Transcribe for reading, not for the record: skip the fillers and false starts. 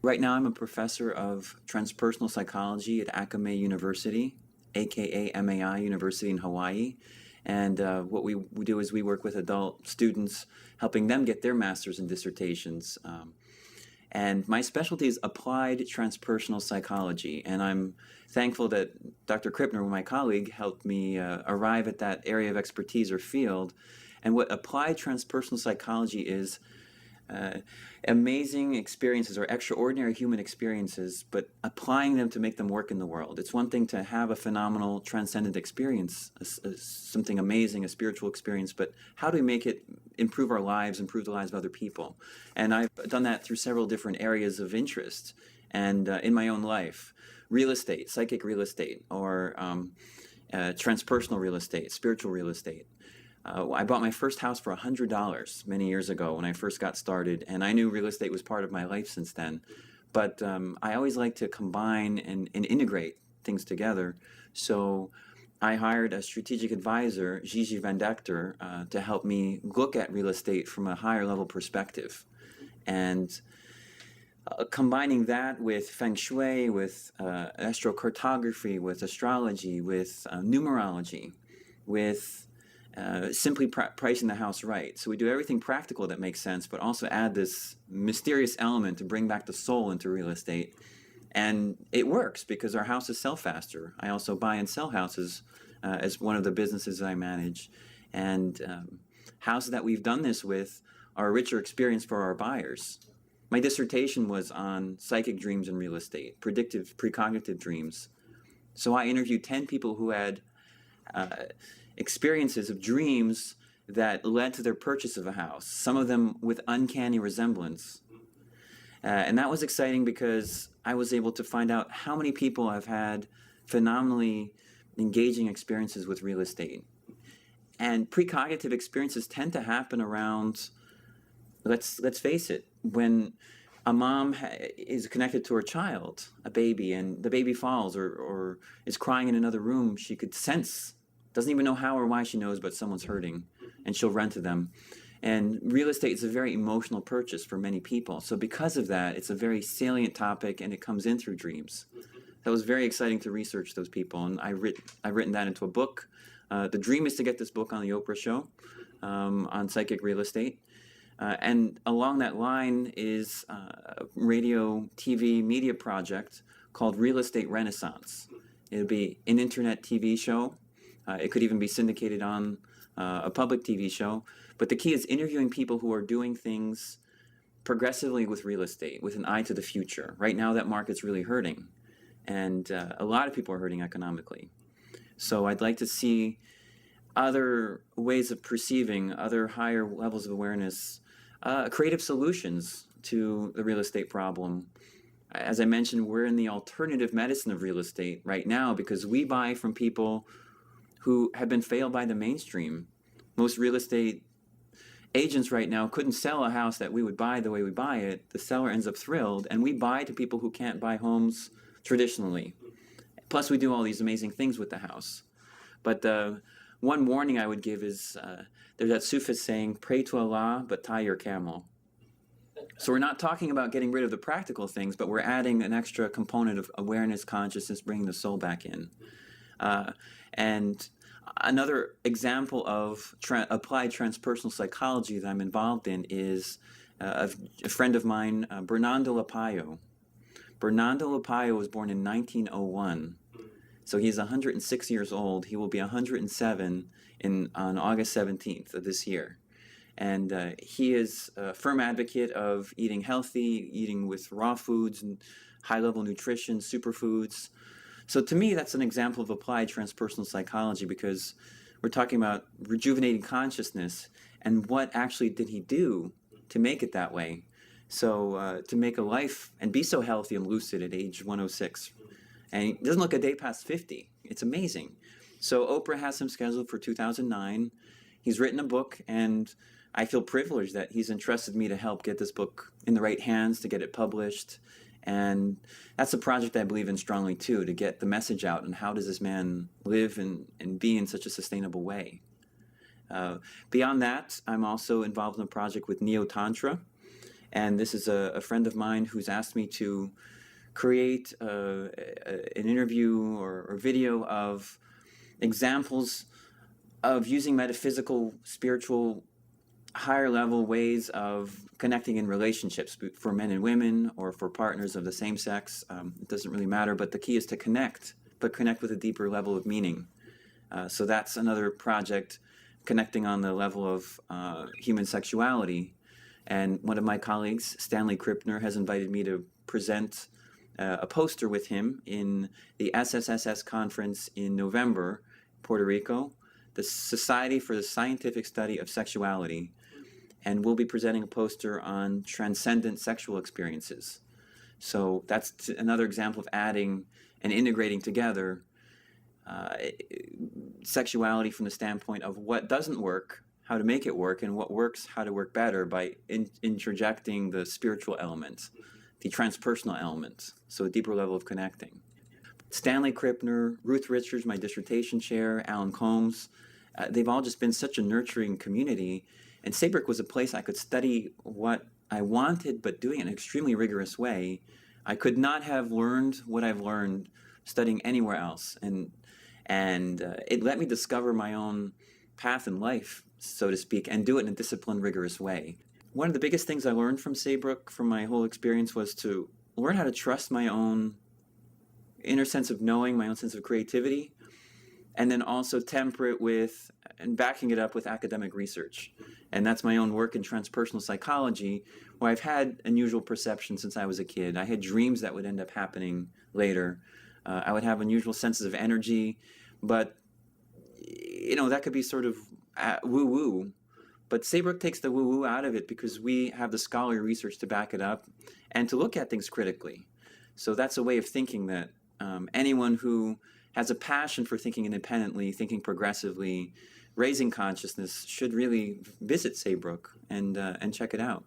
Right now, I'm a professor of transpersonal psychology at Akamai University, aka MAI University in Hawaii. And what we do is we work with adult students, helping them get their masters and dissertations. And my specialty is applied transpersonal psychology. And I'm thankful that Dr. Krippner, my colleague, helped me arrive at that area of expertise or field. And what applied transpersonal psychology is amazing experiences or extraordinary human experiences, but applying them to make them work in the world. It's one thing to have a phenomenal transcendent experience, something amazing, a spiritual experience, but how do we make it improve our lives, improve the lives of other people? And I've done that through several different areas of interest and in my own life. Real estate, psychic real estate, or transpersonal real estate, spiritual real estate. I bought my first house for $100 many years ago when I first got started, and I knew real estate was part of my life since then. But I always like to combine and integrate things together. So I hired a strategic advisor, Gigi Van Decter, to help me look at real estate from a higher level perspective. And combining that with feng shui, with astrocartography, with astrology, with numerology, with simply pricing the house right. So we do everything practical that makes sense, but also add this mysterious element to bring back the soul into real estate. And it works because our houses sell faster. I also buy and sell houses as one of the businesses that I manage. And houses that we've done this with are a richer experience for our buyers. My dissertation was on psychic dreams in real estate, predictive, precognitive dreams. So I interviewed 10 people who had experiences of dreams that led to their purchase of a house, some of them with uncanny resemblance. And that was exciting because I was able to find out how many people have had phenomenally engaging experiences with real estate. And precognitive experiences tend to happen around, let's face it, when a mom is connected to her child, a baby, and the baby falls or is crying in another room, she could sense, doesn't even know how or why she knows, but someone's hurting, and she'll run to them. And real estate is a very emotional purchase for many people. So because of that, it's a very salient topic, and it comes in through dreams. That was very exciting to research those people, and I've written that into a book. The dream is to get this book on the Oprah show on psychic real estate. And along that line is a radio, TV, media project called Real Estate Renaissance. It'll be an internet TV show. It could even be syndicated on a public TV show. But the key is interviewing people who are doing things progressively with real estate, with an eye to the future. Right now, that market's really hurting. And a lot of people are hurting economically. So I'd like to see other ways of perceiving, other higher levels of awareness, creative solutions to the real estate problem. As I mentioned, we're in the alternative medicine of real estate right now because we buy from people who have been failed by the mainstream. Most real estate agents right now couldn't sell a house that we would buy the way we buy it. The seller ends up thrilled, and we buy to people who can't buy homes traditionally. Plus, we do all these amazing things with the house. But one warning I would give is there's that Sufist saying, pray to Allah, but tie your camel. So we're not talking about getting rid of the practical things, but we're adding an extra component of awareness, consciousness, bringing the soul back in. And another example of applied transpersonal psychology that I'm involved in is a friend of mine, Bernando LaPallo. Bernando LaPallo was born in 1901. So he's 106 years old. He will be 107 on August 17th of this year. And he is a firm advocate of eating healthy, eating with raw foods and high-level nutrition, superfoods. So to me, that's an example of applied transpersonal psychology because we're talking about rejuvenating consciousness and what actually did he do to make it that way. So to make a life and be so healthy and lucid at age 106. And he doesn't look a day past 50. It's amazing. So Oprah has him scheduled for 2009. He's written a book, and I feel privileged that he's entrusted me to help get this book in the right hands, to get it published. And that's a project I believe in strongly too, to get the message out and how does this man live and be in such a sustainable way. Beyond that, I'm also involved in a project with Neo Tantra. And this is a friend of mine who's asked me to create an interview or video of examples of using metaphysical, spiritual, higher level ways of connecting in relationships for men and women or for partners of the same sex. It doesn't really matter, but the key is to connect, but connect with a deeper level of meaning. So that's another project, connecting on the level of human sexuality. And one of my colleagues, Stanley Krippner, has invited me to present a poster with him in the SSSS conference in November, Puerto Rico, the Society for the Scientific Study of Sexuality. And we'll be presenting a poster on transcendent sexual experiences. So that's another example of adding and integrating together sexuality from the standpoint of what doesn't work, how to make it work, and what works, how to work better by interjecting the spiritual element, the transpersonal element, so a deeper level of connecting. Stanley Krippner, Ruth Richards, my dissertation chair, Alan Combs, they've all just been such a nurturing community. And Saybrook was a place I could study what I wanted, but doing it in an extremely rigorous way. I could not have learned what I've learned studying anywhere else. And it let me discover my own path in life, so to speak, and do it in a disciplined, rigorous way. One of the biggest things I learned from Saybrook, from my whole experience, was to learn how to trust my own inner sense of knowing, my own sense of creativity, and then also temper it with and backing it up with academic research. And that's my own work in transpersonal psychology, where I've had unusual perceptions since I was a kid. I had dreams that would end up happening later. I would have unusual senses of energy, but that could be sort of woo-woo. But Saybrook takes the woo-woo out of it because we have the scholarly research to back it up and to look at things critically. So that's a way of thinking that anyone who has a passion for thinking independently, thinking progressively, raising consciousness should really visit Saybrook and check it out.